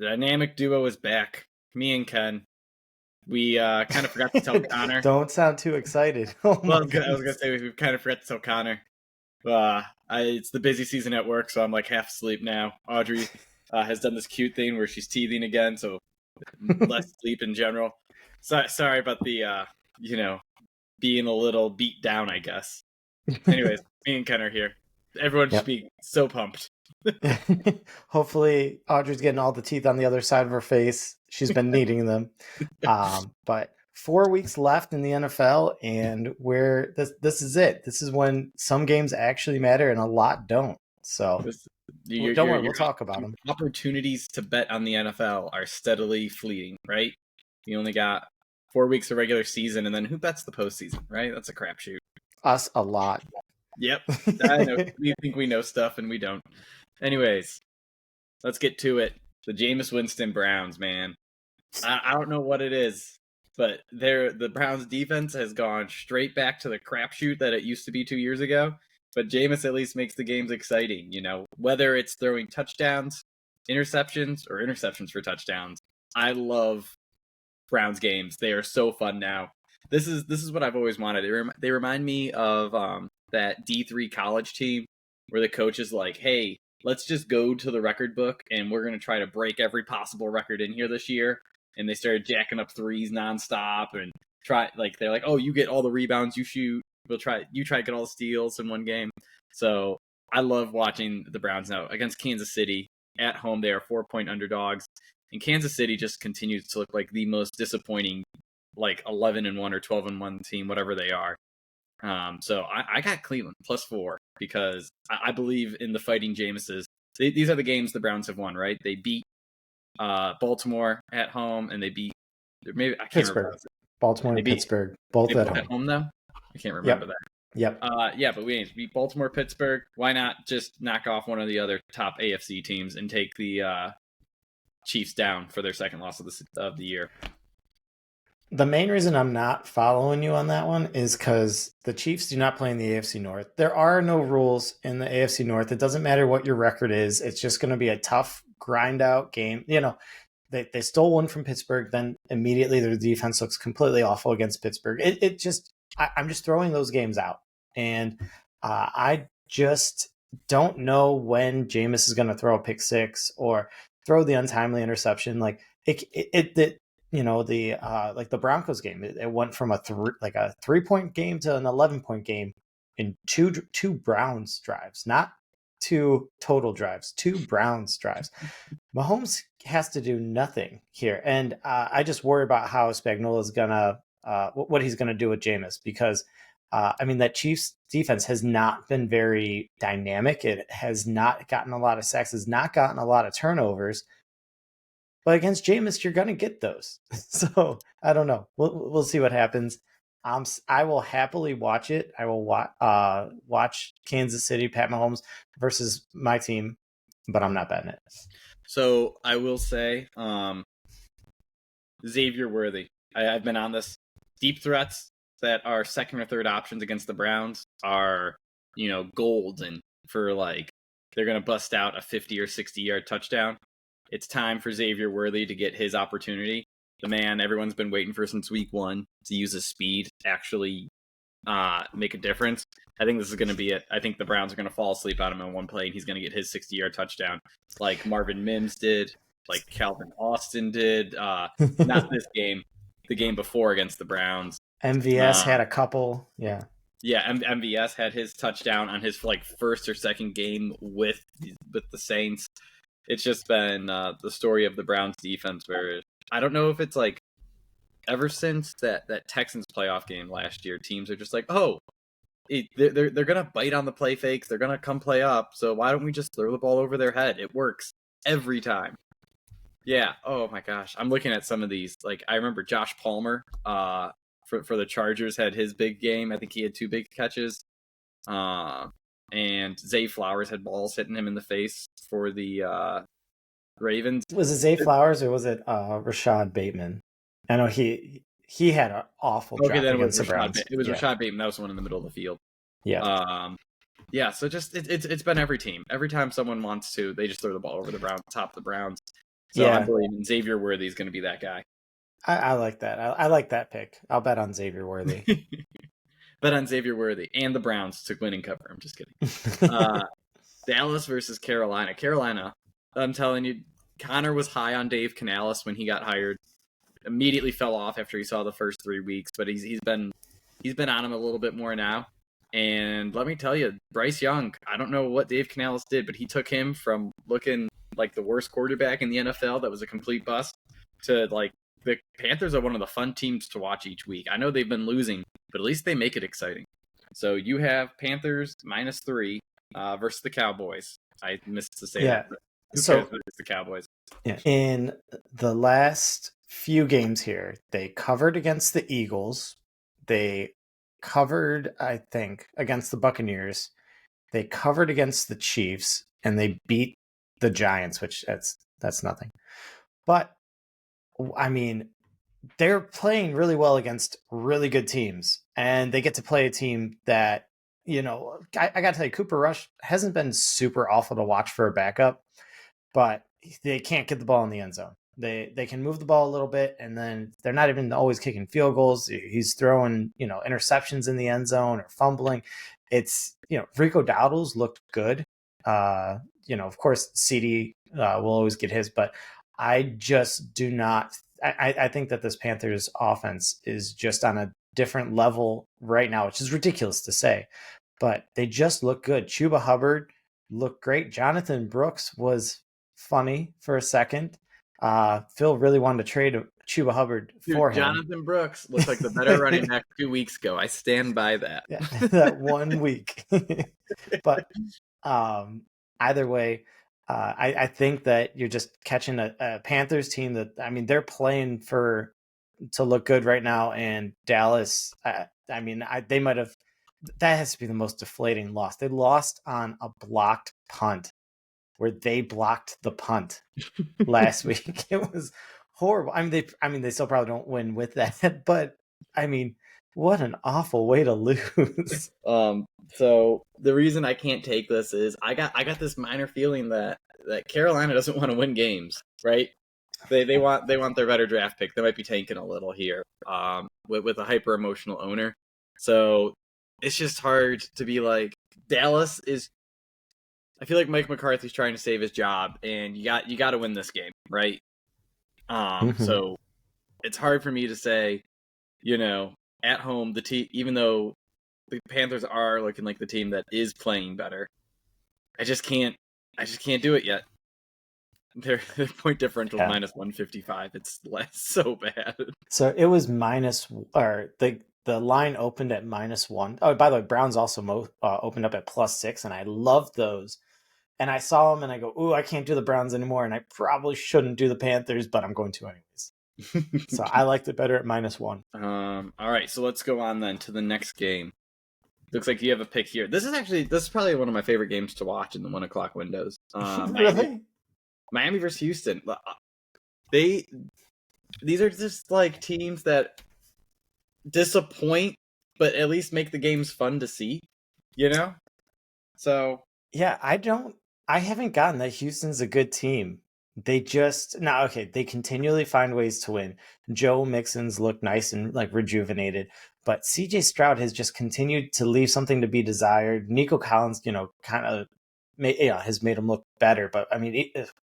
The dynamic duo is back. Me and Ken. We kind of forgot to tell Connor. Don't sound too excited. I was gonna say we kind of forgot to tell Connor. It's the busy season at work, so I'm like half asleep now. Audrey has done this cute thing where she's teething again, so less sleep in general. So, sorry about the being a little beat down, I guess. Anyways, me and Ken are here. Everyone should be so pumped. Hopefully Audrey's getting all the teeth on the other side of her face. She's been needing them. But 4 weeks left in the NFL, and this is it. This is when some games actually matter and a lot don't. So don't worry, we'll talk about them. Opportunities to bet on the NFL are steadily fleeting, right? You only got 4 weeks of regular season, and then who bets the postseason, right? That's a crapshoot. Us a lot. Yep. I know. We think we know stuff, and we don't. Anyways, let's get to it. The Jameis Winston Browns, man. I don't know what it is, but the Browns defense has gone straight back to the crapshoot that it used to be 2 years ago. But Jameis at least makes the games exciting, whether it's throwing touchdowns, interceptions, or interceptions for touchdowns. I love Browns games. They are so fun now. This is what I've always wanted. They remind me of that D3 college team where the coach is like, hey, let's just go to the record book and we're going to try to break every possible record in here this year. And they started jacking up threes nonstop and they're like, oh, you get all the rebounds you shoot. You try to get all the steals in one game. So I love watching the Browns now against Kansas City at home. They are 4-point underdogs, and Kansas City just continues to look like the most disappointing, like 11-1 or 12-1 team, whatever they are. So I got Cleveland +4 because I believe in the fighting Jameses. These are the games the Browns have won, right? They beat Baltimore at home, and they beat Pittsburgh. Baltimore and Pittsburgh, both at home though. I can't remember that. Yep. But we beat Baltimore, Pittsburgh. Why not just knock off one of the other top AFC teams and take the Chiefs down for their second loss of the year? The main reason I'm not following you on that one is because the Chiefs do not play in the AFC North. There are no rules in the AFC North. It doesn't matter what your record is. It's just going to be a tough grind out game. They stole one from Pittsburgh. Then immediately their defense looks completely awful against Pittsburgh. I'm just throwing those games out. And I just don't know when Jameis is going to throw a pick six or throw the untimely interception. Like the Broncos game, it went from a 3-point game to an 11-point game in two Browns drives, not two total drives, two Browns drives. Mahomes has to do nothing here. And I just worry about how Spagnuolo is going to, what he's going to do with Jameis, because that Chiefs defense has not been very dynamic. It has not gotten a lot of sacks, has not gotten a lot of turnovers. But against Jameis, you're going to get those. So I don't know. We'll see what happens. I will happily watch it. I will watch Kansas City, Pat Mahomes versus my team, but I'm not betting it. So I will say, Xavier Worthy. I've been on this. Deep threats that are second or third options against the Browns are, golden for they're going to bust out a 50 or 60-yard touchdown. It's time for Xavier Worthy to get his opportunity. The man everyone's been waiting for since week 1 to use his speed to actually make a difference. I think this is going to be it. I think the Browns are going to fall asleep on him in one play, and he's going to get his 60-yard touchdown like Marvin Mims did, like Calvin Austin did. Not this game, the game before against the Browns. MVS had a couple, yeah. Yeah, MVS had his touchdown on his first or second game with the Saints. It's just been the story of the Browns defense where I don't know if it's ever since that Texans playoff game last year, teams are just like, oh, they're going to bite on the play fakes. They're going to come play up. So why don't we just throw the ball over their head? It works every time. Yeah. Oh my gosh. I'm looking at some of these. I remember Josh Palmer for the Chargers had his big game. I think he had 2 big catches. And Zay Flowers had balls hitting him in the face for the Ravens. Was it Zay Flowers or was it Rashad Bateman? I know he had an awful drop against the Browns. It was Rashad Bateman. That was the one in the middle of the field. Yeah. So just it's been every team. Every time someone wants to, they just throw the ball over the Browns, top of the Browns. So I'm believing Xavier Worthy is going to be that guy. I like that. I like that pick. I'll bet on Xavier Worthy. Bet on Xavier Worthy and the Browns to win and cover. I'm just kidding. Dallas versus Carolina. Carolina, I'm telling you, Connor was high on Dave Canales when he got hired. Immediately fell off after he saw the first 3 weeks, but he's been on him a little bit more now. And let me tell you, Bryce Young, I don't know what Dave Canales did, but he took him from looking like the worst quarterback in the NFL that was a complete bust to like the Panthers are one of the fun teams to watch each week. I know they've been losing, but at least they make it exciting. So you have Panthers -3 versus the Cowboys. I missed to say that. But who cares if it's the Cowboys? Yeah. In the last few games here, they covered against the Eagles. They covered, I think, against the Buccaneers. They covered against the Chiefs, and they beat the Giants, which that's nothing. But I mean, they're playing really well against really good teams, and they get to play a team that, I got to tell you, Cooper Rush hasn't been super awful to watch for a backup, but they can't get the ball in the end zone. They can move the ball a little bit, and then they're not even always kicking field goals. He's throwing, interceptions in the end zone or fumbling. It's, Rico Dowdle's looked good. Of course, CD will always get his, but I just do not. I think that this Panthers offense is just on a different level right now, which is ridiculous to say, but they just look good. Chuba Hubbard looked great. Jonathan Brooks was funny for a second. Phil really wanted to trade Chuba Hubbard for him. Jonathan Brooks looked like the better running back 2 weeks ago. I stand by that. Yeah, that 1 week. But either way, I think that you're just catching a Panthers team that, they're playing to look good right now. And Dallas, they might have, that has to be the most deflating loss. They lost on a blocked punt where they blocked the punt last week. It was horrible. They still probably don't win with that, but what an awful way to lose. So the reason I can't take this is I got this minor feeling that Carolina doesn't want to win games, right? They want their better draft pick. They might be tanking a little here, with a hyper emotional owner. So it's just hard to be like, Dallas is. I feel like Mike McCarthy's trying to save his job, and you got to win this game, right? So it's hard for me to say, at home, the team, even though the Panthers are looking like the team that is playing better, I just can't do it yet. Their point differential is -155. It's so bad. So it was the line opened at -1. Oh, by the way, Browns also opened up at +6, and I love those. And I saw them, and I go, "Ooh, I can't do the Browns anymore," and I probably shouldn't do the Panthers, but I'm going to anyways. So I liked it better at -1. All right, so let's go on then to the next game. Looks like you have a pick here. This is probably one of my favorite games to watch in the 1 o'clock windows. Really? Miami versus Houston. These are just like teams that disappoint, but at least make the games fun to see. So yeah, I haven't gotten that Houston's a good team. They continually find ways to win. Joe Mixon's look nice and like rejuvenated, but CJ Stroud has just continued to leave something to be desired. Nico Collins, kind of has made him look better, but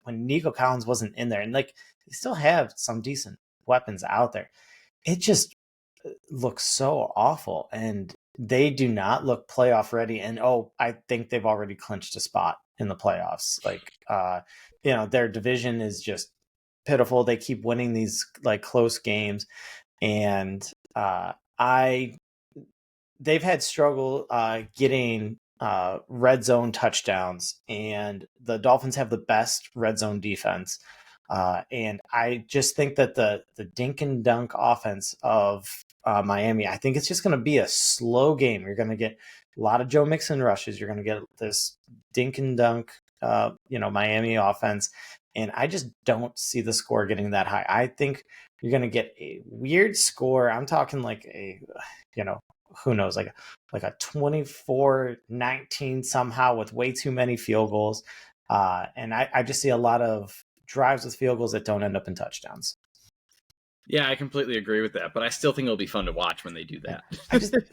when Nico Collins wasn't in there, and like they still have some decent weapons out there, it just looks so awful, and they do not look playoff ready. And I think they've already clinched a spot in the playoffs. Like, their division is just pitiful. They keep winning these like close games, and they've had struggle getting red zone touchdowns, and the Dolphins have the best red zone defense. And I just think that the dink and dunk offense of Miami, I think it's just going to be a slow game. You're going to get a lot of Joe Mixon rushes. You're going to get this dink and dunk, Miami offense. And I just don't see the score getting that high. I think you're going to get a weird score. I'm talking like who knows, like a 24-19 somehow with way too many field goals. And I just see a lot of drives with field goals that don't end up in touchdowns. Yeah, I completely agree with that, but I still think it'll be fun to watch when they do that.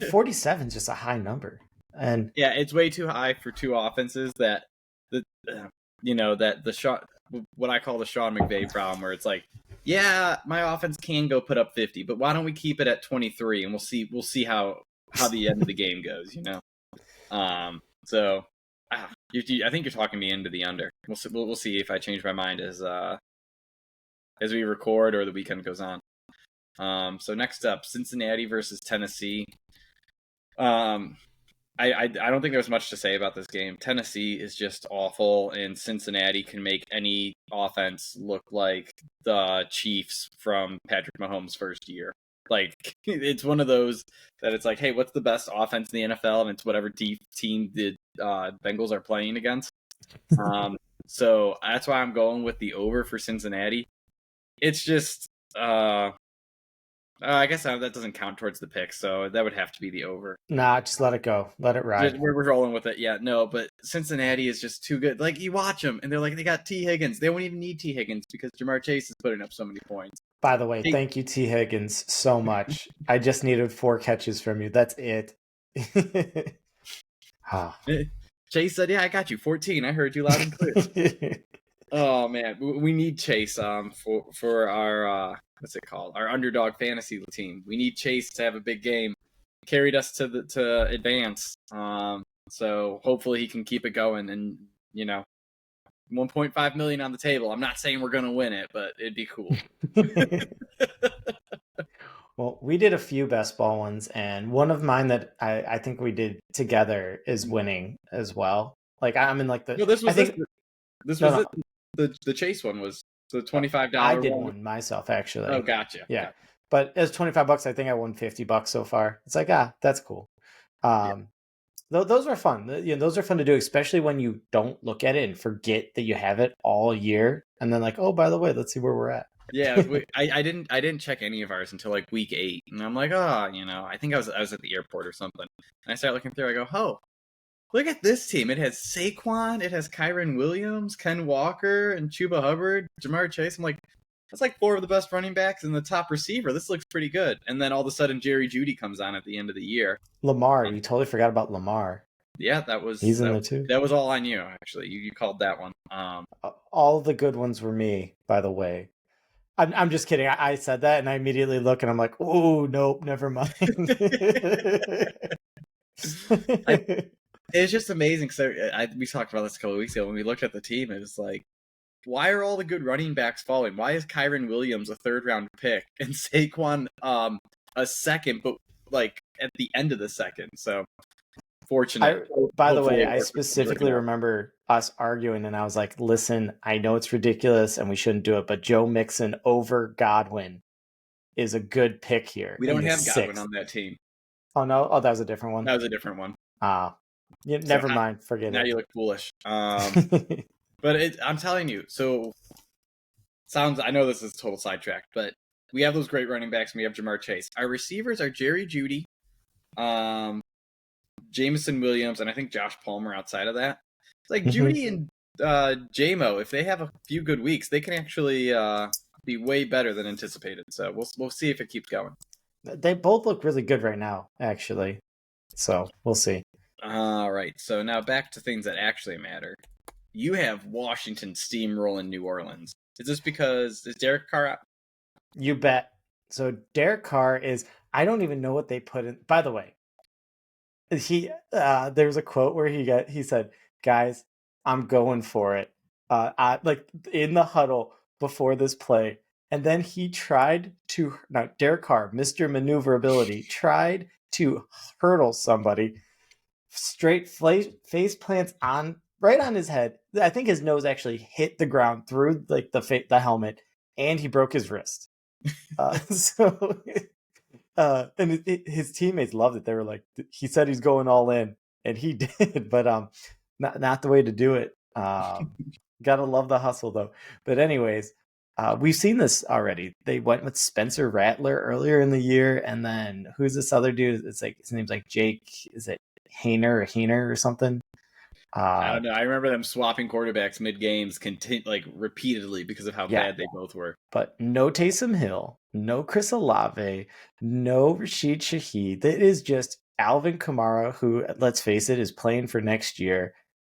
47 is just a high number. And yeah, it's way too high for two offenses that the shot, what I call the Sean McVay problem, where it's like, yeah, my offense can go put up 50, but why don't we keep it at 23 and we'll see how the end of the game goes, So I think you're talking me into the under. We'll see if I change my mind as we record or the weekend goes on. So next up, Cincinnati versus Tennessee. I don't think there's much to say about this game. Tennessee is just awful, and Cincinnati can make any offense look like the Chiefs from Patrick Mahomes' first year. Like, it's one of those that it's like, hey, what's the best offense in the NFL? And it's whatever team the Bengals are playing against. So that's why I'm going with the over for Cincinnati. It's just, I guess that doesn't count towards the pick, so that would have to be the over. Nah, just let it go. Let it ride. We're rolling with it. Yeah, no, but Cincinnati is just too good. Like, you watch them, and they're like, they got T. Higgins. They won't even need T. Higgins because Jamar Chase is putting up so many points. By the way, thank you, T. Higgins, so much. I just needed 4 catches from you. That's it. Chase said, yeah, I got you. 14. I heard you loud and clear. Oh, man. We need Chase for our, what's it called? Our underdog fantasy team. We need Chase to have a big game. Carried us to advance. So hopefully he can keep it going and, 1.5 million on the table. I'm not saying we're going to win it, but it'd be cool. Well, we did a few best ball ones, and one of mine that I think we did together is winning as well. Like, I'm in like the... No, this was the Chase one was the $25. I did one myself, actually. Oh, gotcha. Yeah. Gotcha. But as $25, I think I won $50 so far. It's like, that's cool. Those are fun. Those are fun to do, especially when you don't look at it and forget that you have it all year, and then like, oh, by the way, let's see where we're at. Yeah, I didn't check any of ours until like week 8, and I'm like, I think I was at the airport or something, and I start looking through. I go, oh, look at this team. It has Saquon, it has Kyren Williams, Ken Walker, and Chuba Hubbard, Jamar Chase. I'm like, that's like 4 of the best running backs and the top receiver. This looks pretty good. And then all of a sudden, Jerry Jeudy comes on at the end of the year. Lamar, you totally forgot about Lamar. Yeah, he's in there too. That was all I knew, actually. You called that one. All the good ones were me, by the way. I'm just kidding. I said that, and I immediately look, and I'm like, oh, nope, never mind. It's just amazing. So we talked about this a couple of weeks ago when we looked at the team. It was like, why are all the good running backs falling? Why is Kyren Williams a 3rd-round pick and Saquon a second, but like at the end of the second? So fortunate. By the way, I specifically remember us arguing, and I was like, listen, I know it's ridiculous and we shouldn't do it, but Joe Mixon over Godwin is a good pick here. We don't have Godwin on that team. Oh, no? Oh, that was a different one? That was a different one. Never mind. Forget it. Now you look foolish. But I'm telling you, so I know this is a total sidetrack, but we have those great running backs, and we have Jamar Chase. Our receivers are Jerry Jeudy, Jameson Williams, and I think Josh Palmer outside of that. It's like Jeudy and JMO, if they have a few good weeks, they can actually be way better than anticipated. So we'll see if it keeps going. They both look really good right now, actually. So we'll see. All right. So now back to things that actually matter. You have Washington steamrolling New Orleans. Is this because is Derek Carr out? You bet. So Derek Carr is, I don't even know what they put in. By the way, there was a quote where he said, guys, I'm going for it. Like in the huddle before this play. And then he tried to, Derek Carr, Mr. Maneuverability, tried to hurdle somebody. Straight face plants right on his head. I think his nose actually hit the ground through like the helmet, and he broke his wrist. And his teammates loved it. They were like, he said he's going all in, and he did, but not the way to do it. Gotta love the hustle though. But anyways, we've seen this already. They went with Spencer Rattler earlier in the year, and then who's this other dude? It's like his name's like Jake. Is it Hayner or something? I don't know. I remember them swapping quarterbacks mid games, like repeatedly because of how bad they both were. But no Taysom Hill, no Chris Olave, no Rashid Shaheed. It is just Alvin Kamara, who, let's face it, is playing for next year,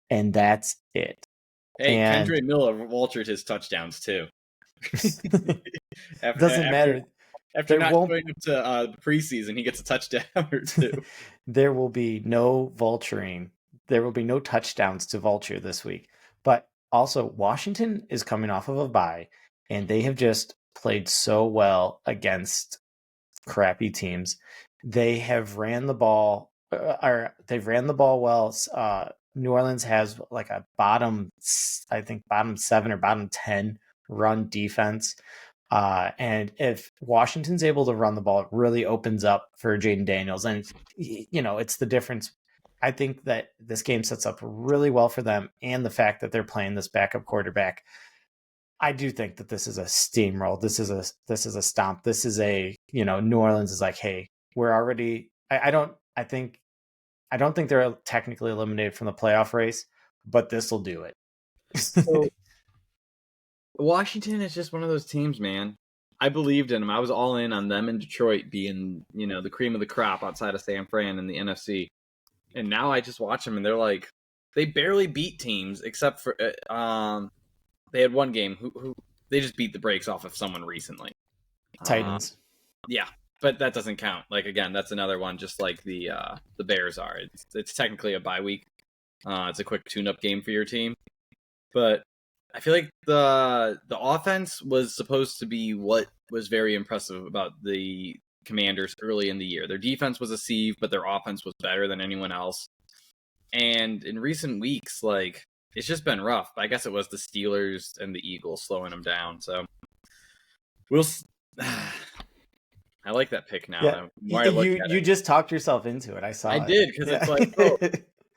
and that's it. Hey, Kendra Miller vultured his touchdowns too. Doesn't matter. After not going up to the preseason, he gets a touchdown or two. There will be no vulturing. There will be no touchdowns to vulture this week. But also, Washington is coming off of a bye, and they have just played so well against crappy teams. They have ran the ball, well. New Orleans has like a bottom 7 or bottom 10 run defense. And if Washington's able to run the ball, it really opens up for Jaden Daniels. And, it's the difference. I think that this game sets up really well for them, and the fact that they're playing this backup quarterback. I do think that this is a steamroll. This is a stomp. This is New Orleans is like, hey, we're already. I don't think they're technically eliminated from the playoff race, but this will do it. So, Washington is just one of those teams, man. I believed in them. I was all in on them in Detroit being, the cream of the crop outside of San Fran in the NFC. And now I just watch them, and they're like, they barely beat teams except for they had one game who they just beat the brakes off of someone recently. Titans. Yeah, but that doesn't count. Like, again, that's another one, just like the Bears are. It's technically a bye week. It's a quick tune-up game for your team, but I feel like the offense was supposed to be what was very impressive about the Commanders early in the year. Their defense was a sieve, but their offense was better than anyone else. And in recent weeks, like, it's just been rough. I guess it was the Steelers and the Eagles slowing them down. So I like that pick now. Yeah. You just talked yourself into it. I did, because it's like, oh.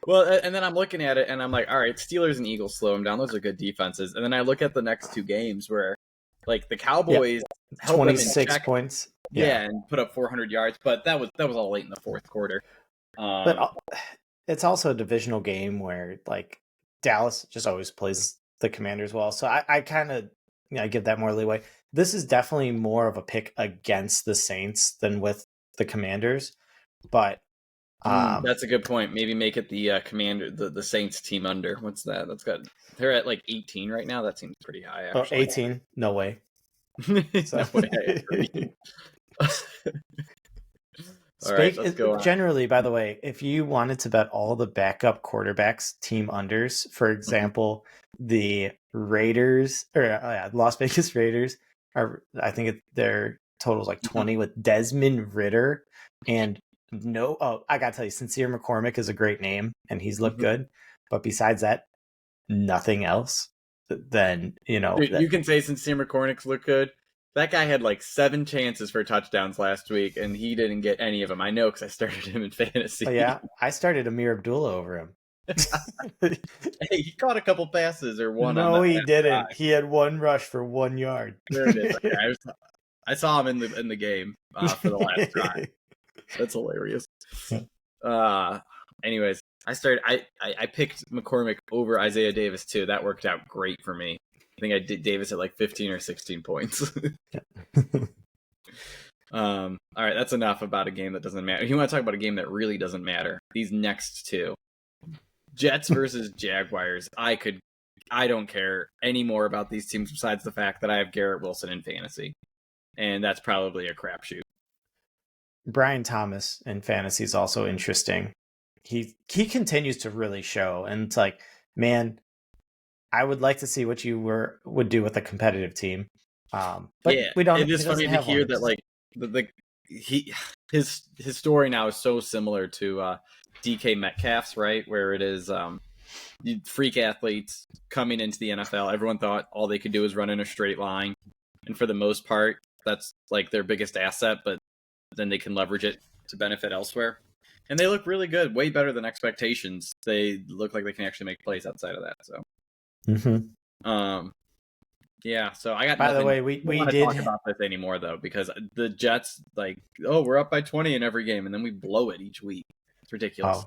Well, and then I'm looking at it, and I'm like, all right, Steelers and Eagles slow them down. Those are good defenses. And then I look at the next two games where, like, the Cowboys 26 points. Yeah, and put up 400 yards, but that was all late in the fourth quarter. But it's also a divisional game where, like, Dallas just always plays the Commanders well. So I kind of give that more leeway. This is definitely more of a pick against the Saints than with the Commanders. But that's a good point. Maybe make it the the Saints team under. What's that? They're at like 18 right now. That seems pretty high, actually. 18? No way. No way. All right, let's go on. Generally, by the way, if you wanted to bet all the backup quarterbacks team unders, for example, the Raiders or Las Vegas Raiders are, I think their total is like 20 with Desmond Ridder and I gotta tell you, Sincere McCormick is a great name and he's looked good, but besides that, nothing else. Then you can say Sincere McCormick's look good. That guy had like 7 chances for touchdowns last week, and he didn't get any of them. I know because I started him in fantasy. Oh, yeah, I started Amir Abdullah over him. Hey, he caught a couple passes or one. No, he didn't. He had 1 rush for 1 yard. There it is. Okay, I saw him in the game for the last drive. That's hilarious. Anyways, I picked McCormick over Isaiah Davis too. That worked out great for me. I think I did Davis at like 15 or 16 points. All right, that's enough about a game that doesn't matter. You want to talk about a game that really doesn't matter? These next two. Jets versus Jaguars. I don't care anymore about these teams besides the fact that I have Garrett Wilson in fantasy. And that's probably a crapshoot. Brian Thomas in fantasy is also interesting. He continues to really show. And it's like, man, I would like to see what you would do with a competitive team. But yeah, we don't. It is funny to hear that, like, his story now is so similar to DK Metcalf's, right? Where it is freak athletes coming into the NFL. Everyone thought all they could do is run in a straight line, and for the most part, that's like their biggest asset. But then they can leverage it to benefit elsewhere. And they look really good, way better than expectations. They look like they can actually make plays outside of that. So. Mm-hmm. Yeah, so I got. By the way, we did talk about this anymore though, because the Jets, like, we're up by 20 in every game, and then we blow it each week. It's ridiculous.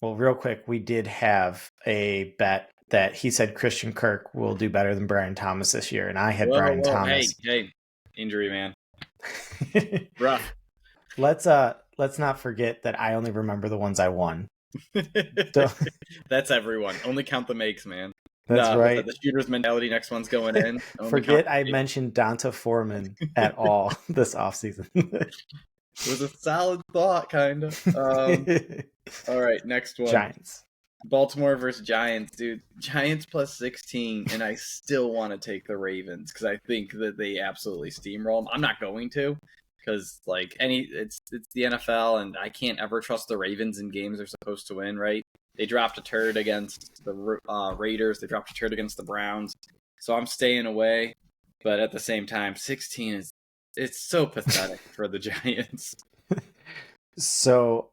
Well, real quick, we did have a bet that he said Christian Kirk will do better than Brian Thomas this year, and I had Brian Whoa, Thomas. hey, injury, man. Rough. Let's not forget that I only remember the ones I won. That's everyone. Only count the makes, man. That's right. The shooter's mentality. Next one's going in. Forget I mentioned Donta Foreman at all this offseason. It was a solid thought, kind of. All right, next one. Giants. Baltimore versus Giants, dude. Giants plus 16, and I still want to take the Ravens because I think that they absolutely steamroll them. I'm not going to because it's the NFL, and I can't ever trust the Ravens in games they're supposed to win. Right? They dropped a turd against the Raiders. They dropped a turd against the Browns. So I'm staying away. But at the same time, 16 it's so pathetic for the Giants. So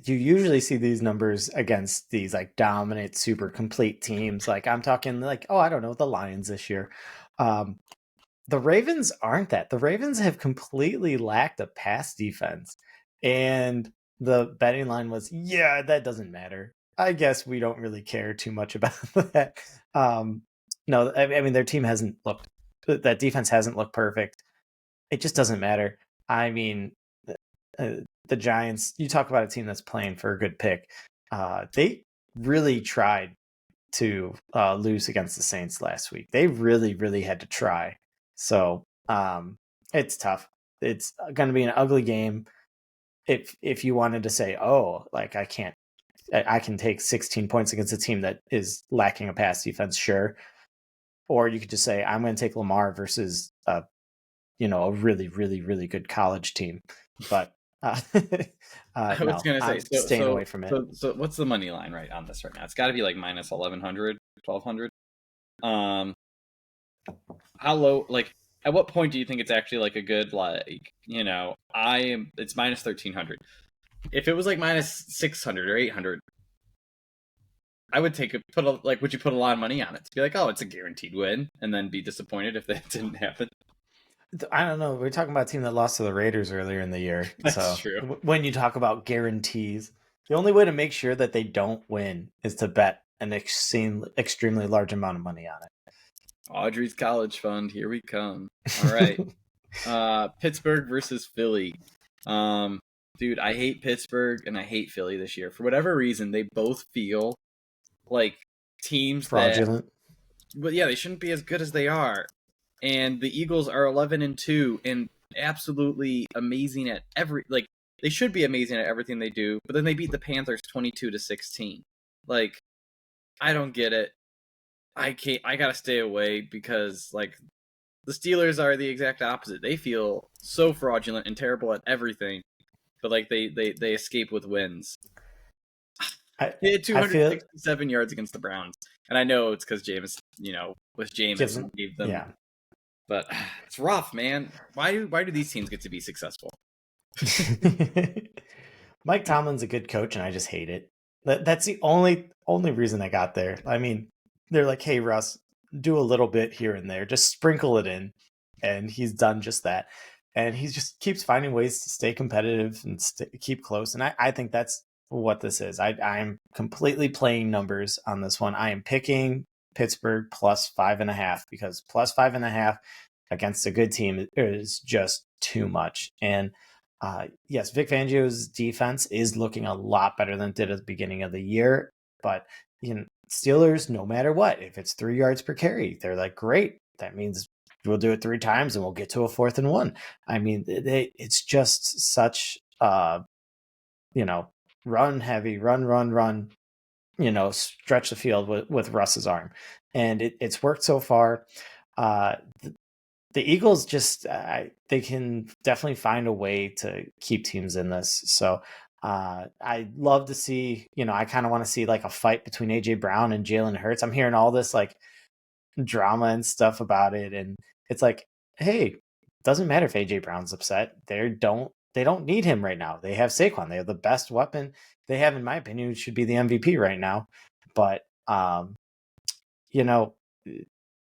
you usually see these numbers against these like dominant, super complete teams. Like I'm talking like, I don't know, the Lions this year. The Ravens aren't that. The Ravens have completely lacked a pass defense. And the betting line was, that doesn't matter. I guess we don't really care too much about that. No, I mean, their team that defense hasn't looked perfect. It just doesn't matter. I mean, the Giants, you talk about a team that's playing for a good pick. They really tried to lose against the Saints last week. They really, really had to try. So it's tough. It's going to be an ugly game. If you wanted to say, I can take 16 points against a team that is lacking a pass defense, sure. Or you could just say, I'm going to take Lamar versus a really, really, really good college team. But I was going to say, staying away from it. So what's the money line right on this right now? It's got to be like minus 1,100, 1,200. How low? Like, at what point do you think it's actually like a good it's minus 1,300. If it was like minus 600 or 800, I would would you put a lot of money on it to be like, oh, it's a guaranteed win, and then be disappointed if that didn't happen? I don't know. We're talking about a team that lost to the Raiders earlier in the year. That's true. When you talk about guarantees, the only way to make sure that they don't win is to bet an extremely large amount of money on it. Audrey's college fund, here we come. All right. Pittsburgh versus Philly. Dude, I hate Pittsburgh and I hate Philly this year. For whatever reason, they both feel like teams fraudulent. But yeah, they shouldn't be as good as they are. And the Eagles are 11-2 and absolutely amazing at they should be amazing at everything they do, but then they beat the Panthers 22-16. Like, I don't get it. I gotta stay away because the Steelers are the exact opposite. They feel so fraudulent and terrible at everything, but they escape with wins. They had 267 yards against the Browns, and I know it's because Jameis, with Jameis gave them. Yeah. But it's rough, man. Why do these teams get to be successful? Mike Tomlin's a good coach, and I just hate it. That's the only reason I got there. I mean, they're like, hey, Russ, do a little bit here and there. Just sprinkle it in. And he's done just that. And he just keeps finding ways to stay competitive and keep close. And I think that's what this is. I'm completely playing numbers on this one. I am picking Pittsburgh plus 5.5 because plus 5.5 against a good team is just too much. And yes, Vic Fangio's defense is looking a lot better than it did at the beginning of the year. But Steelers, no matter what, if it's 3 yards per carry, they're like, great. That means we'll do it 3 times and we'll get to a 4th and 1. I mean, it's just such, run heavy, run, stretch the field with Russ's arm. And it's worked so far. The Eagles just, they can definitely find a way to keep teams in this. So I'd love to see, I kind of want to see like a fight between AJ Brown and Jalen Hurts. I'm hearing all this like drama and stuff about it. And it's like, hey, doesn't matter if AJ Brown's upset. They don't need him right now. They have Saquon. They have the best weapon they have, in my opinion, should be the MVP right now. But,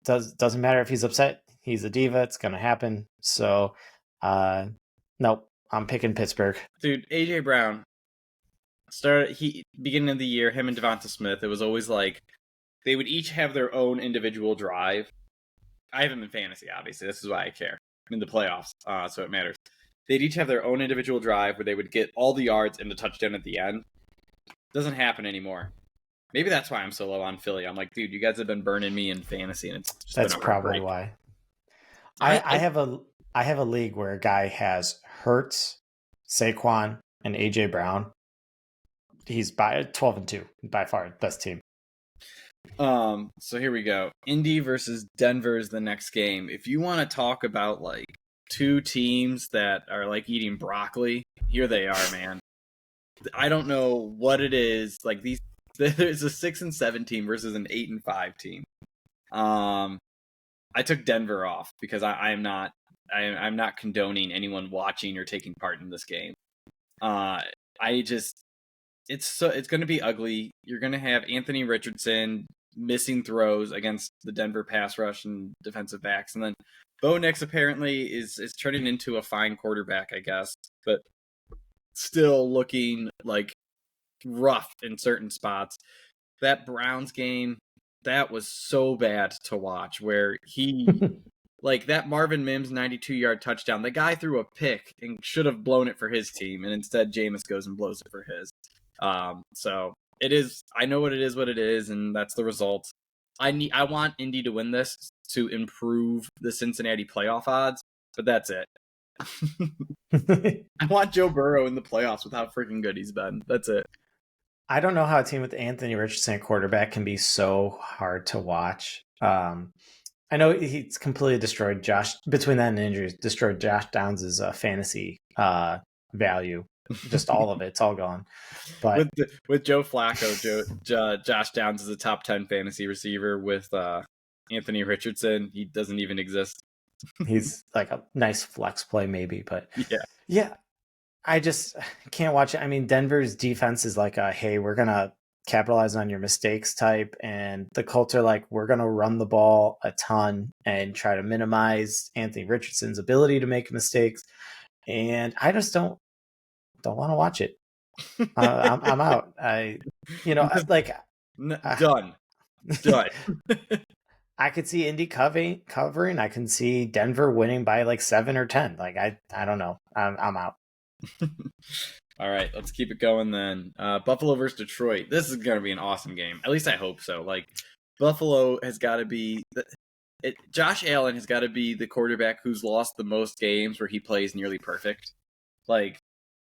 doesn't matter if he's upset. He's a diva. It's going to happen. So, nope, I'm picking Pittsburgh. Dude, AJ Brown, beginning of the year, him and Devonta Smith, it was always like they would each have their own individual drive. I have them in fantasy, obviously. This is why I care. I'm in the playoffs, so it matters. They'd each have their own individual drive where they would get all the yards and the touchdown at the end. Doesn't happen anymore. Maybe that's why I'm so low on Philly. I'm like, dude, you guys have been burning me in fantasy, and it's just That's been a probably heartbreak. why. I have a league where a guy has Hurts, Saquon, and AJ Brown. He's by 12-2, by far best team. So here we go. Indy versus Denver is the next game. If you want to talk about like two teams that are like eating broccoli, here they are, man. I don't know what it is. Like there's a 6-7 team versus an 8-5 team. I took Denver off because I'm not condoning anyone watching or taking part in this game. It's going to be ugly. You're going to have Anthony Richardson missing throws against the Denver pass rush and defensive backs, and then Bo Nix apparently is turning into a fine quarterback, I guess, but still looking like rough in certain spots. That Browns game, that was so bad to watch, where he like that Marvin Mims 92-yard touchdown, the guy threw a pick and should have blown it for his team, and instead Jameis goes and blows it for his. So it is. I know what it is, and that's the result. I want Indy to win this to improve the Cincinnati playoff odds, but that's it. I want Joe Burrow in the playoffs with how freaking good he's been. That's it. I don't know how a team with Anthony Richardson at quarterback can be so hard to watch. I know he's completely destroyed between that and injuries, destroyed Josh Downs' fantasy value. Just all of it. It's all gone. But with Joe Flacco, Josh Downs is a top 10 fantasy receiver. With Anthony Richardson, he doesn't even exist. He's like a nice flex play maybe, but yeah. I just can't watch it. I mean, Denver's defense is like hey, we're going to capitalize on your mistakes type, and the Colts are like, we're going to run the ball a ton and try to minimize Anthony Richardson's ability to make mistakes. And I just don't want to watch it. I'm out. Done. I could see Indy covering. I can see Denver winning by like 7 or 10. Like I don't know. I'm out. All right, let's keep it going then. Buffalo versus Detroit. This is going to be an awesome game. At least I hope so. Like Buffalo has got to be Josh Allen has got to be the quarterback who's lost the most games where he plays nearly perfect. Like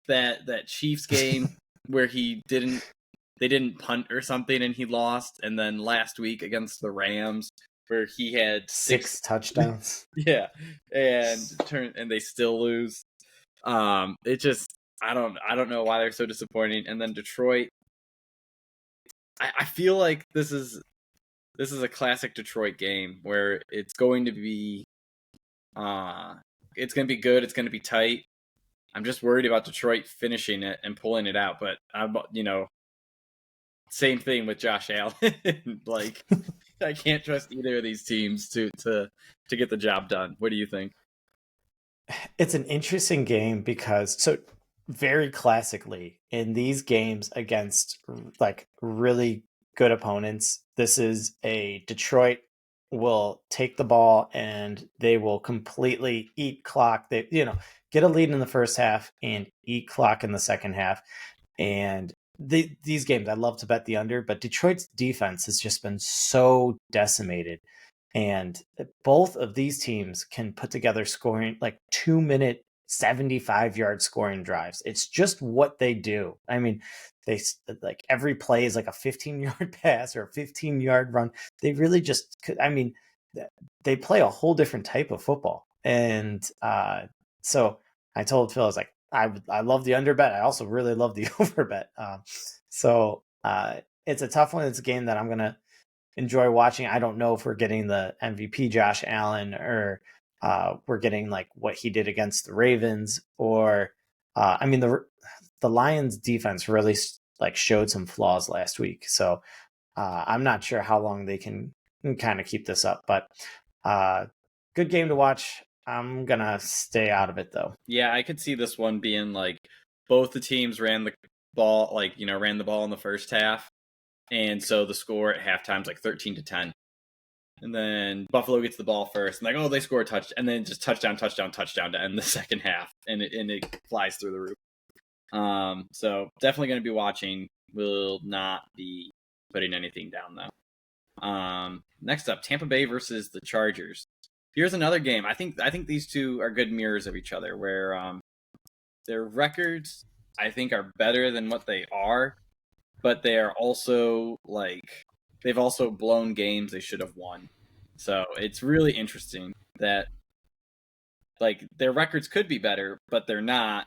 that Chiefs game where they didn't punt or something and he lost, and then last week against the Rams where he had 6 touchdowns. Yeah, and they still lose. It just I don't know why they're so disappointing. And then Detroit, I feel like this is a classic Detroit game where it's going to be it's going to be good, it's going to be tight. I'm just worried about Detroit finishing it and pulling it out, but same thing with Josh Allen. Like I can't trust either of these teams to get the job done. What do you think? It's an interesting game because very classically in these games against like really good opponents, this is a Detroit will take the ball and they will completely eat clock. They get a lead in the first half and eat clock in the second half. And these games, I love to bet the under, but Detroit's defense has just been so decimated. And both of these teams can put together scoring like 2-minute, 75-yard scoring drives. It's just what they do. I mean, they like every play is like a 15-yard pass or a 15-yard run. They really just, I mean, they play a whole different type of football. And so I told Phil, I was like, I love the under bet. I also really love the over bet. So it's a tough one. It's a game that I'm going to enjoy watching. I don't know if we're getting the MVP Josh Allen or we're getting like what he did against the Ravens, or I mean the Lions defense really like showed some flaws last week. So I'm not sure how long they can kind of keep this up, but good game to watch. I'm gonna stay out of it though. Yeah, I could see this one being like both the teams ran ball, like, ran the ball in the first half. And so the score at halftime's like 13-10. And then Buffalo gets the ball first, and they score a touch, and then just touchdown to end the second half, and it flies through the roof. So definitely going to be watching. Will not be putting anything down though. Next up, Tampa Bay versus the Chargers. Here's another game. I think these two are good mirrors of each other, where their records I think are better than what they are, but they are also they've also blown games they should have won. So it's really interesting that their records could be better, but they're not,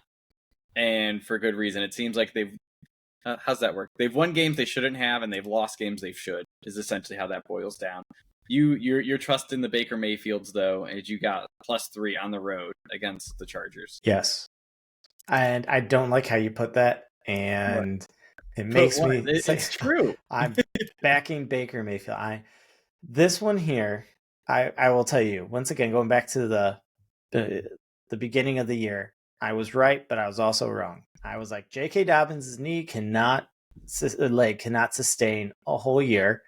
and for good reason. It seems like they've how's that work? They've won games they shouldn't have, and they've lost games they should. Is essentially how that boils down. You're trusting the Baker Mayfields though, as you got +3 on the road against the Chargers. Yes, and I don't like how you put that, and what? It makes me. It's true. I'm backing Baker Mayfield. This one here, I will tell you once again, going back to the beginning of the year, I was right, but I was also wrong. I was like, J.K. Dobbins' knee cannot sustain a whole year,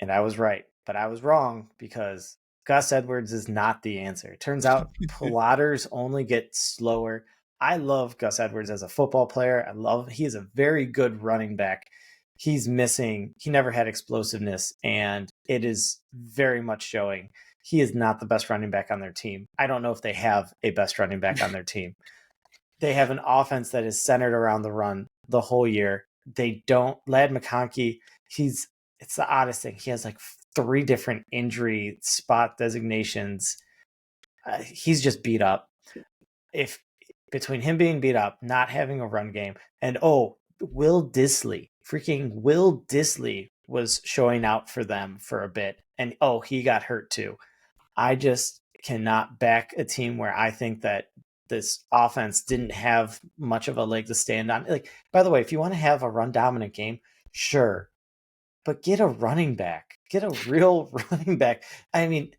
and I was right, but I was wrong because Gus Edwards is not the answer. It turns out plotters only get slower. I love Gus Edwards as a football player. He is a very good running back. He's missing. He never had explosiveness, and it is very much showing. He is not the best running back on their team. I don't know if they have a best running back on their team. They have an offense that is centered around the run the whole year. They don't. Ladd McConkey, it's the oddest thing. He has 3 different injury spot designations. He's just beat up. If between him being beat up, not having a run game, and Will Dissly was showing out for them for a bit, and he got hurt too. I just cannot back a team where I think that this offense didn't have much of a leg to stand on. By the way, if you want to have a run dominant game, sure, but get a running back, get a real running back. I mean,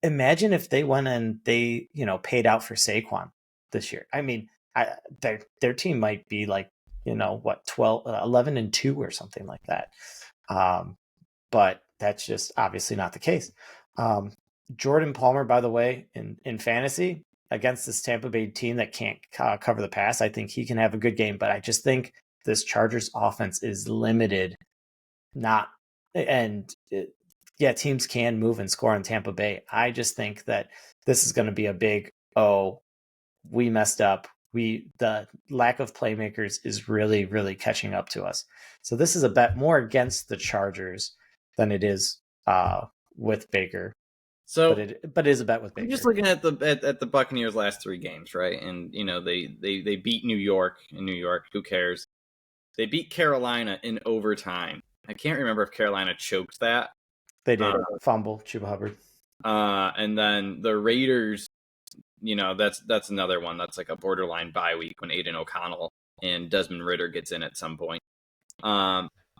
imagine if they went and they paid out for Saquon this year. I mean, their team might be 11-2 or something like that. But that's just obviously not the case. Jordan Palmer, by the way, in fantasy against this Tampa Bay team that can't cover the pass, I think he can have a good game. But I just think this Chargers offense is limited. Teams can move and score on Tampa Bay. I just think that this is going to be a big, we messed up. The lack of playmakers is really, really catching up to us. So this is a bet more against the Chargers than it is with Baker. So, but it is a bet with Baker. I'm just looking at the Buccaneers' last 3 games, right? And they beat New York in New York. Who cares? They beat Carolina in overtime. I can't remember if Carolina choked that. They did. Fumble, Chuba Hubbard. And then the Raiders, that's another one that's like a borderline bye week when Aiden O'Connell and Desmond Ridder gets in at some point.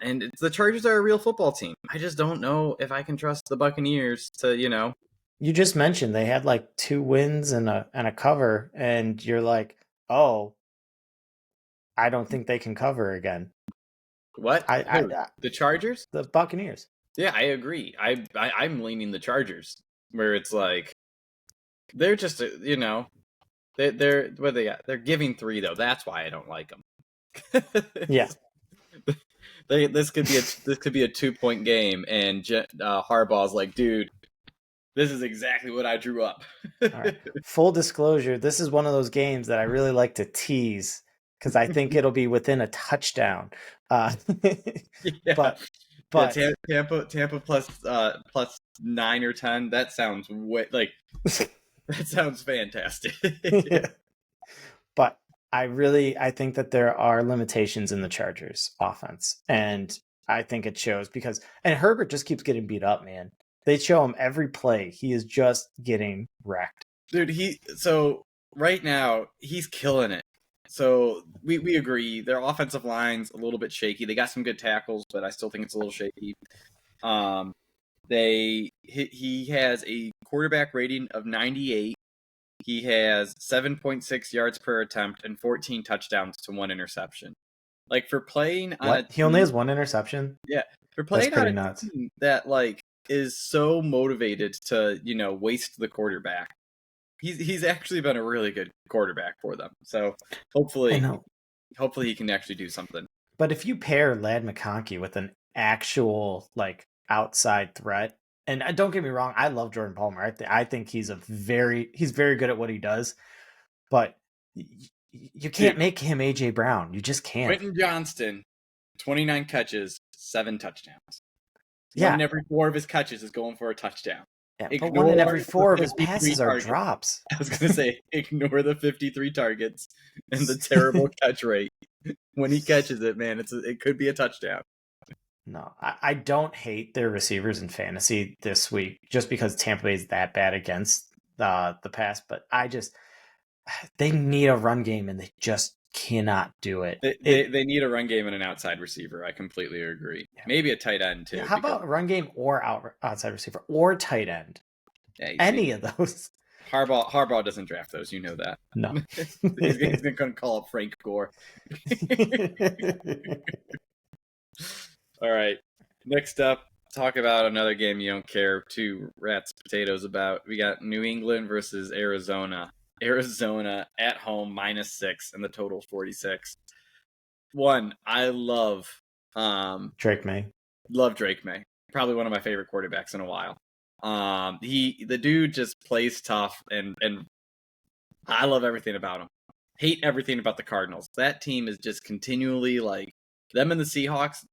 And the Chargers are a real football team. I just don't know if I can trust the Buccaneers to, You just mentioned they had 2 wins and a cover, and you're like, I don't think they can cover again. What? The Chargers? The Buccaneers. Yeah, I agree. I'm leaning the Chargers, where it's they're just they're what they got. They're giving 3 though. That's why I don't like them. Yeah. This could be a 2-point game, and Harbaugh's like, dude, this is exactly what I drew up. All right. Full disclosure, this is one of those games that I really like to tease because I think it'll be within a touchdown. Yeah. But Tampa plus 9 or 10. That sounds that sounds fantastic. Yeah. But I think that there are limitations in the Chargers offense, and I think it shows and Herbert just keeps getting beat up, man. They show him every play. He is just getting wrecked. Dude, so right now he's killing it. So we agree. Their offensive line's a little bit shaky. They got some good tackles, but I still think it's a little shaky. He has a quarterback rating of 98. He has 7.6 yards per attempt and 14 touchdowns to 1 interception. Like for playing on What? He only has one interception? Yeah, for That's playing on pretty a nuts. team that like is so motivated to waste the quarterback. He's actually been a really good quarterback for them. So hopefully he can actually do something. But if you pair Ladd McConkey with an actual like outside threat, and don't get me wrong, I love Jordan Palmer. I think he's very good at what he does, but you can't make him AJ Brown. You just can't. Quentin Johnston, 29 catches, 7 touchdowns. Yeah. 1 in every 4 of his catches is going for a touchdown. Yeah, but 1 in every 4 of his passes are drops. I was going to say, ignore the 53 targets and the terrible catch rate. When he catches it, man, it could be a touchdown. No, I don't hate their receivers in fantasy this week just because Tampa Bay is that bad against the pass, but they need a run game and they just cannot do it. They need a run game and an outside receiver. I completely agree. Yeah. Maybe a tight end too. Yeah, how about a run game or outside receiver or tight end? Yeah, any of those. Harbaugh doesn't draft those. You know that. No. he's going to call up Frank Gore. All right. Next up, talk about another game you don't care two rats potatoes about. We got New England versus Arizona. Arizona at home -6 and the total 46. I love Drake May. Love Drake May. Probably one of my favorite quarterbacks in a while. The dude just plays tough and I love everything about him. Hate everything about the Cardinals. That team is just continually like them and the Seahawks.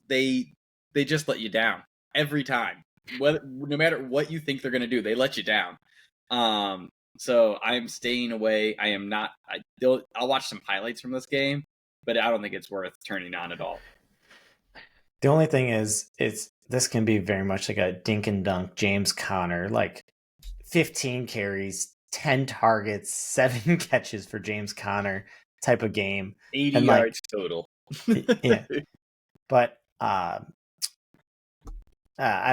They just let you down every time. No matter what you think they're going to do, they let you down. So I'm staying away. I am not. I'll watch some highlights from this game, but I don't think it's worth turning on at all. The only thing is, this can be very much like a dink and dunk James Conner, like 15 carries, 10 targets, 7 catches for James Conner type of game. 80 yards total. Yeah. But I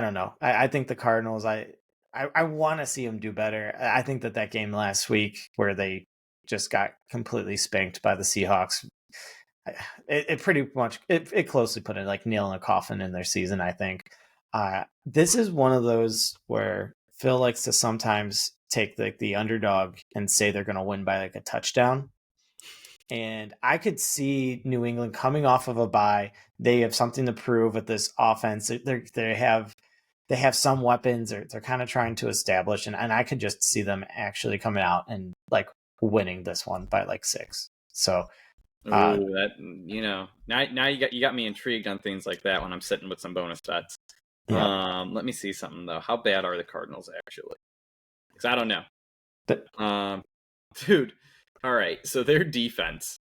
don't know. I think the Cardinals, I want to see them do better. I think that game last week where they just got completely spanked by the Seahawks, it pretty much it closely put it like nail in a coffin in their season. I think this is one of those where Phil likes to sometimes take the underdog and say they're going to win by like a touchdown. And I could see New England coming off of a bye. They have something to prove with this offense. They have some weapons. They're kind of trying to establish, and I could just see them actually coming out and like winning this one by like 6. So, now you got me intrigued on things like that when I'm sitting with some bonus bets. Yeah. Let me see something though. How bad are the Cardinals actually? Because I don't know. But dude. All right, so their defense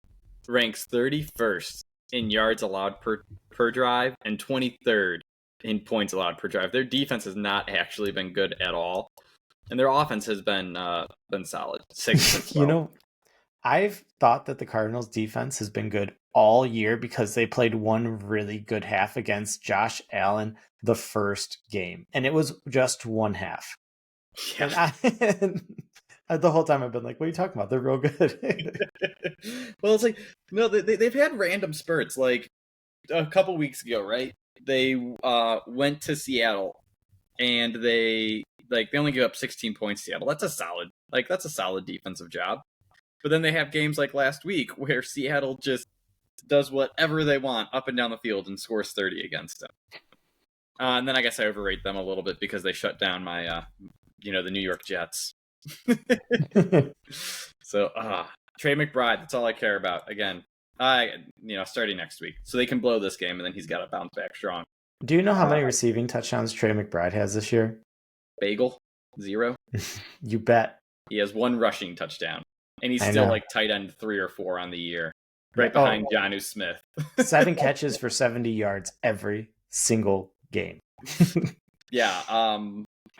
ranks 31st in yards allowed per drive and 23rd in points allowed per drive. Their defense has not actually been good at all, and their offense has been solid. 6 and 12. I've thought that the Cardinals' defense has been good all year because they played one really good half against Josh Allen the first game, and it was just one half. Yeah. The whole time I've been like, what are you talking about? They're real good. Well, it's like, no, they've had random spurts. Like a couple weeks ago, right? They went to Seattle and they only gave up 16 points to Seattle. That's a solid defensive job. But then they have games like last week where Seattle just does whatever they want up and down the field and scores 30 against them. And then I guess I overrate them a little bit because they shut down my, the New York Jets. So Trey McBride, that's all I care about. Again, starting next week, so they can blow this game and then he's got to bounce back strong. Do you know how many receiving touchdowns Trey McBride has this year? Bagel 0. You bet. He has 1 rushing touchdown, and he's still like tight end 3 or 4 on the year, right behind Jonnu Smith. 7 catches for 70 yards every single game. Yeah,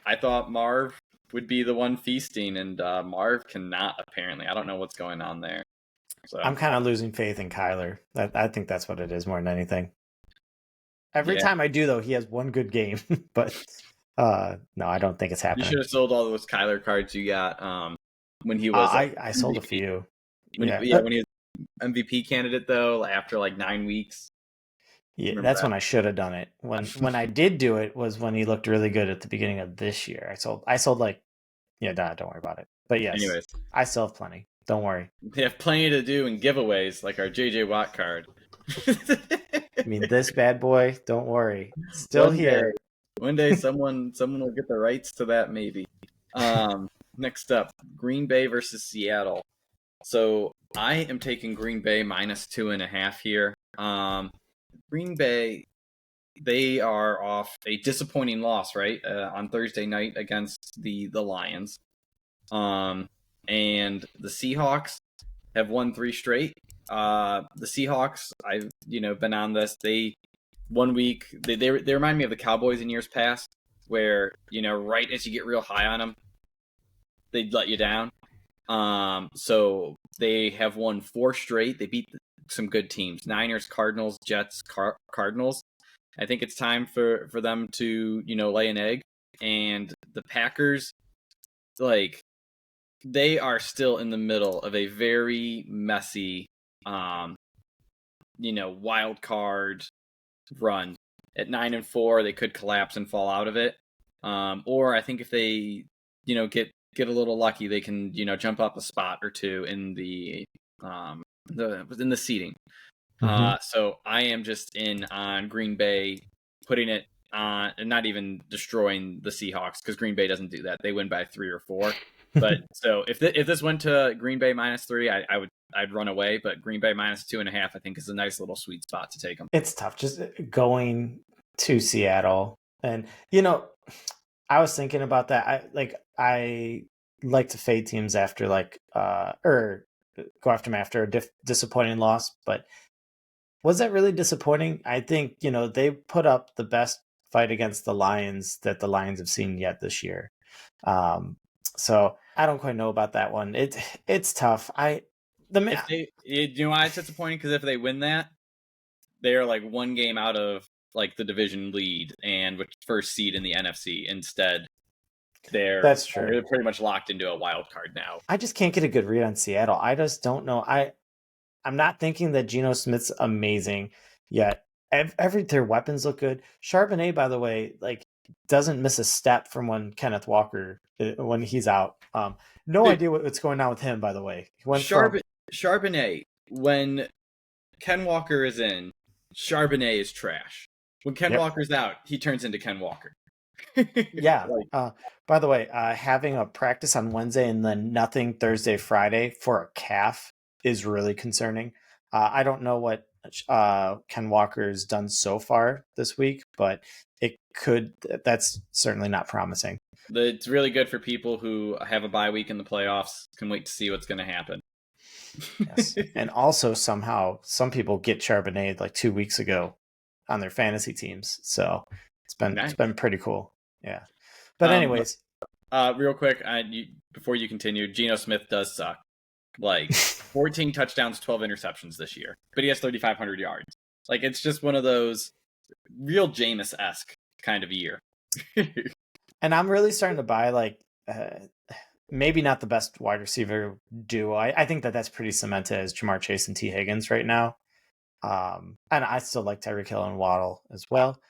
I thought Marv would be the one feasting, and Marv cannot, apparently. I don't know what's going on there. So I'm kind of losing faith in Kyler. I think that's what it is more than anything. Every time I do, though, he has one good game. But no, I don't think it's happening. You should have sold all those Kyler cards you got when he was... I sold a few. When he was MVP candidate though after like 9 weeks. Yeah, Remember that's that? when I should have done it. When I did do it was when he looked really good at the beginning of this year. I sold like, yeah, nah, don't worry about it. But yes, Anyways, I still have plenty. Don't worry. they have plenty to do in giveaways like our JJ Watt card. I mean, this bad boy, don't worry, still One day, here. someone will get the rights to that maybe. Next up, Green Bay versus Seattle. So I am taking Green Bay -2.5 here. Green Bay, they are off a disappointing loss, right, on Thursday night against the Lions. And the Seahawks have won 3 straight. The Seahawks, I've been on this. They 1 week they remind me of the Cowboys in years past, where right as you get real high on them, they'd let you down. So they have won 4 straight. They beat some good teams: Niners, Cardinals, Jets, Cardinals. I think it's time for them to lay an egg. And the Packers, like, they are still in the middle of a very messy, wild card run. At 9-4, they could collapse and fall out of it. Or I think if they, get a little lucky, they can, jump up a spot or two in the seeding. So I am just in on Green Bay, putting it on, and not even destroying the Seahawks, because Green Bay doesn't do that. They win by 3 or 4. But so if this went to Green Bay -3, I'd run away. But Green Bay -2.5, I think, is a nice little sweet spot to take them. It's tough just going to Seattle, and I was thinking about that. I like to fade teams after or go after them after a disappointing loss, but was that really disappointing? I think they put up the best fight against the Lions that the Lions have seen yet this year. So I don't quite know about that one. It's tough. Why it's disappointing? Because if they win that, they're like 1 game out of like the division lead and with first seed in the NFC. Instead, That's true. They're pretty much locked into a wild card now. I just can't get a good read on Seattle. I just don't know. I'm not thinking that Geno Smith's amazing yet. Their weapons look good. Charbonnet, by the way, doesn't miss a step from when Kenneth Walker when he's out. No idea what's going on with him, by the way. He went Charbonnet, when Ken Walker is in, Charbonnet is trash. When Ken Walker's out, he turns into Ken Walker. Yeah. By the way, having a practice on Wednesday and then nothing Thursday, Friday for a calf is really concerning. I don't know what Ken Walker's done so far this week, but that's certainly not promising. It's really good for people who have a bye week in the playoffs. Can wait to see what's going to happen. Yes. And also somehow some people get Charbonnet like 2 weeks ago on their fantasy teams. So it's been pretty cool. Yeah. But anyways, real quick, before you continue, Geno Smith does suck. Like 14 touchdowns, 12 interceptions this year, but he has 3,500 yards. Like, it's just one of those real Jameis-esque kind of year. And I'm really starting to buy maybe not the best wide receiver duo. I think that's pretty cemented as Jamar Chase and T. Higgins right now. And I still like Tyreek Hill and Waddle as well.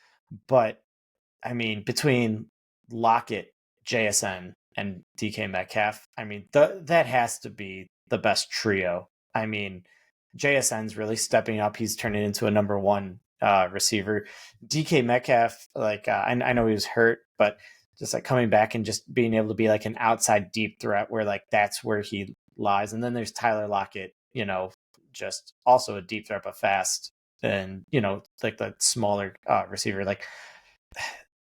But I mean, between Lockett, JSN, and DK Metcalf, I mean, that has to be the best trio. I mean, JSN's really stepping up. He's turning into a number 1 receiver. DK Metcalf, I know he was hurt, but just coming back and just being able to be like an outside deep threat where that's where he lies. And then there's Tyler Lockett, just also a deep threat, but fast. And, the smaller receiver,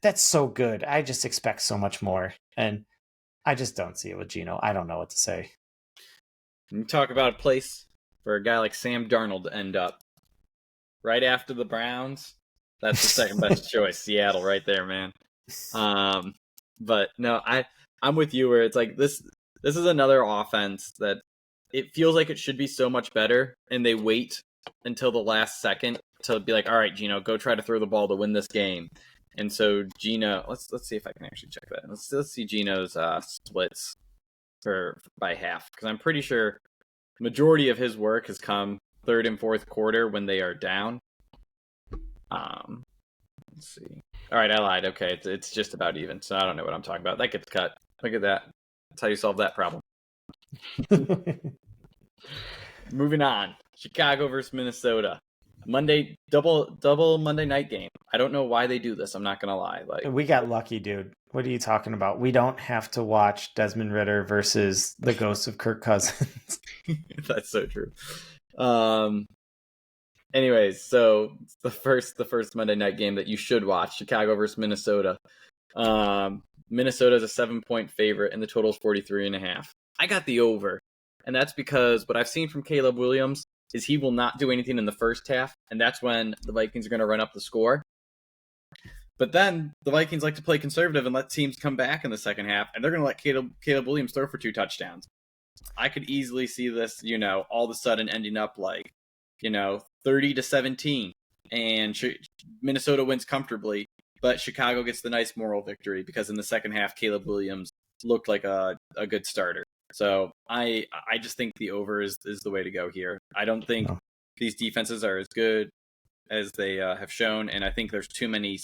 that's so good. I just expect so much more. And I just don't see it with Geno. I don't know what to say. You talk about a place for a guy like Sam Darnold to end up right after the Browns. That's the second best choice. Seattle right there, man. But no, I'm with you where it's like this is another offense that it feels like it should be so much better, and they wait until the last second to be like, all right, Geno, go try to throw the ball to win this game. And so Geno, let's see if I can actually check that. Let's see Geno's splits by half, because I'm pretty sure majority of his work has come third and fourth quarter when they are down. Let's see. All right, I lied. Okay, it's just about even. So I don't know what I'm talking about. That gets cut. Look at that. That's how you solve that problem. Moving on. Chicago versus Minnesota. Monday double Monday night game. I don't know why they do this. I'm not gonna lie. We got lucky, dude. What are you talking about? We don't have to watch Desmond Ridder versus the ghost of Kirk Cousins. That's so true. Anyways, so the first Monday night game that you should watch, Chicago versus Minnesota. Minnesota is a 7-point favorite, and the total is 43.5. I got the over, and that's because what I've seen from Caleb Williams is he will not do anything in the first half, and that's when the Vikings are going to run up the score. But then the Vikings like to play conservative and let teams come back in the second half, and they're going to let Caleb Williams throw for 2 touchdowns. I could easily see this, all of a sudden ending up 30-17, and Minnesota wins comfortably, but Chicago gets the nice moral victory because in the second half, Caleb Williams looked like a good starter. So I just think the over is the way to go here. I don't think these defenses are as good as they have shown, and I think there's too many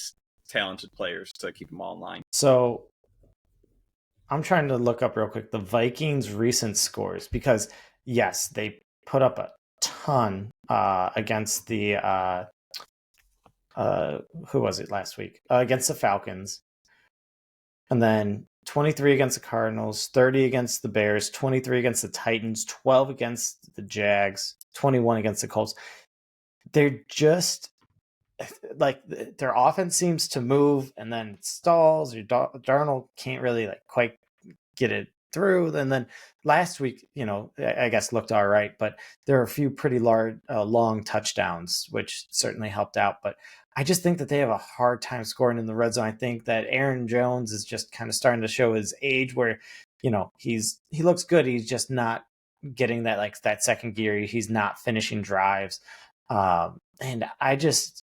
talented players to keep them all in line. So I'm trying to look up real quick the Vikings' recent scores because, yes, they put up a ton against the who was it last week? Against the Falcons. And then 23 against the Cardinals, 30 against the Bears, 23 against the Titans, 12 against the Jags, 21 against the Colts. They're just their offense seems to move and then it stalls. Or Darnold can't really quite get it through. And then last week, I guess looked all right, but there are a few pretty long touchdowns, which certainly helped out. But I just think that they have a hard time scoring in the red zone. I think that Aaron Jones is just kind of starting to show his age where, he looks good. He's just not getting that second gear. He's not finishing drives. And I just,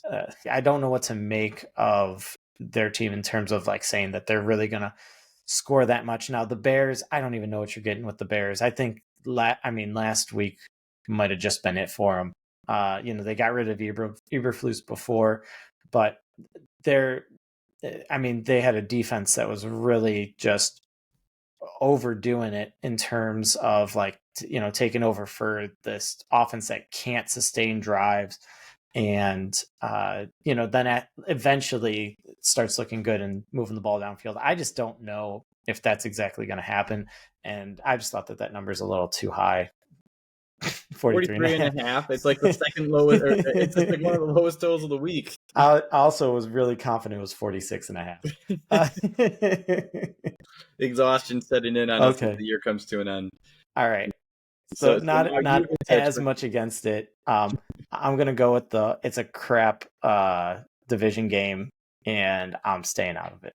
I don't know what to make of their team in terms of saying that they're really going to score that much. Now the Bears, I don't even know what you're getting with the Bears. I think last week might have just been it for them. They got rid of Eberflus before, but they had a defense that was really just overdoing it in terms of taking over for this offense that can't sustain drives. And, then eventually it starts looking good and moving the ball downfield. I just don't know if that's exactly going to happen. And I just thought that number is a little too high. 43.5. It's the second lowest, or it's one of the lowest totals of the week. I also was really confident it was 46.5. Exhaustion setting in on us as the year comes to an end. All right. So not as much against it. I'm going to go with it's a crap division game, and I'm staying out of it.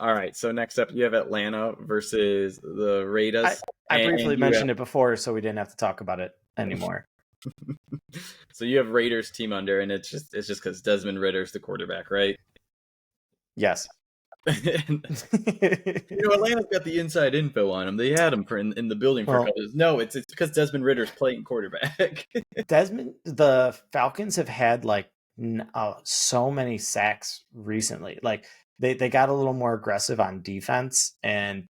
All right. So next up, you have Atlanta versus the Raiders. I briefly mentioned it before, so we didn't have to talk about it anymore. So you have Raiders team under, and it's just because Desmond Ritter's the quarterback, right? Yes. Atlanta's got the inside info on him. They had him in the building for a couple of years. No, it's because Desmond Ritter's playing quarterback. The Falcons have had so many sacks recently. They got a little more aggressive on defense, and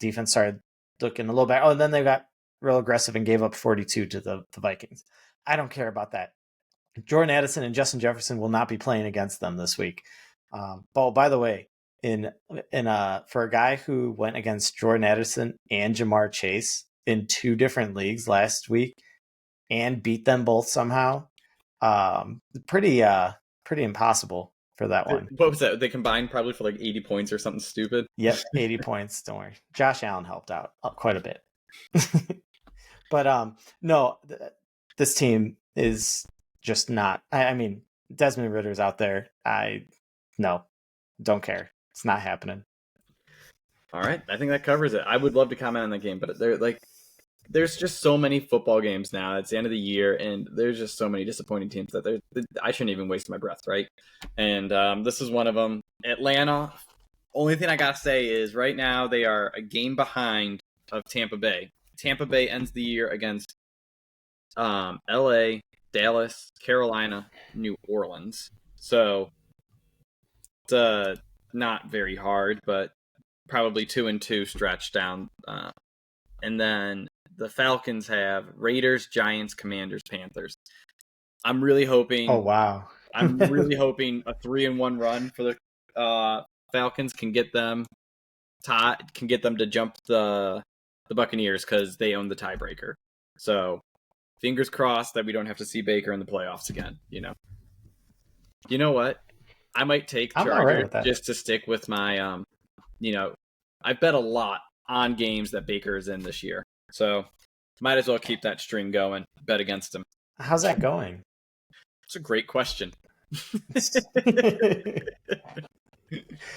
defense started looking a little better. Oh, and then they got real aggressive and gave up 42 to the Vikings. I don't care about that. Jordan Addison and Justin Jefferson will not be playing against them this week. By the way, for a guy who went against Jordan Addison and Jamar Chase in 2 different leagues last week and beat them both somehow, pretty impossible for that one. What was that? They combined probably for 80 points or something stupid. Yep, 80 points. Don't worry. Josh Allen helped out quite a bit. But no, this team is just not. Desmond Ritter's out there. Don't care. It's not happening. All right, I think that covers it. I would love to comment on that game, but there's just so many football games now. It's the end of the year, and there's just so many disappointing teams that I shouldn't even waste my breath, right? And this is one of them. Atlanta. Only thing I gotta say is right now they are a game behind of Tampa Bay. Tampa Bay ends the year against LA, Dallas, Carolina, New Orleans. So it's not very hard, but probably 2-2 stretch down. And then the Falcons have Raiders, Giants, Commanders, Panthers. I'm really hoping. Oh wow! I'm really hoping a 3-1 run for the Falcons can get them to jump the Buccaneers because they own the tiebreaker. So fingers crossed that we don't have to see Baker in the playoffs again. You know what? I might take Chargers just to stick with my I bet a lot on games that Baker is in this year. So might as well keep that string going. Bet against him. How's that going? It's a great question.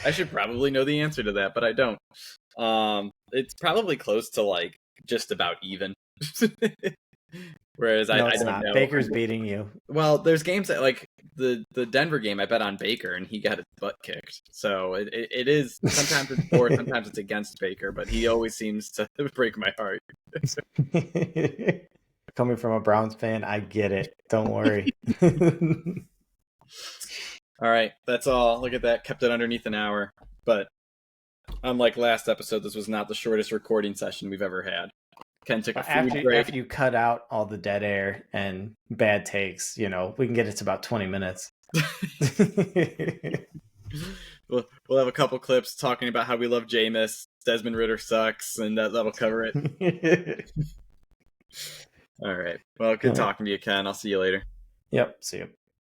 I should probably know the answer to that, but I don't. It's probably close to like just about even. Whereas I don't know. Baker's beating you. Well, there's games that like the Denver game. I bet on Baker and he got his butt kicked. So it is sometimes it's for, sometimes it's against Baker, but he always seems to break my heart. Coming from a Browns fan, I get it. Don't worry. All right, that's all. Look at that. Kept it underneath an hour. But unlike last episode, this was not the shortest recording session we've ever had. Ken took a food break. After you cut out all the dead air and bad takes, we can get it to about 20 minutes. We'll have a couple clips talking about how we love Jameis. Desmond Ridder sucks, and that'll cover it. All right. Well, good talking to you, Ken. I'll see you later. Yep. See you.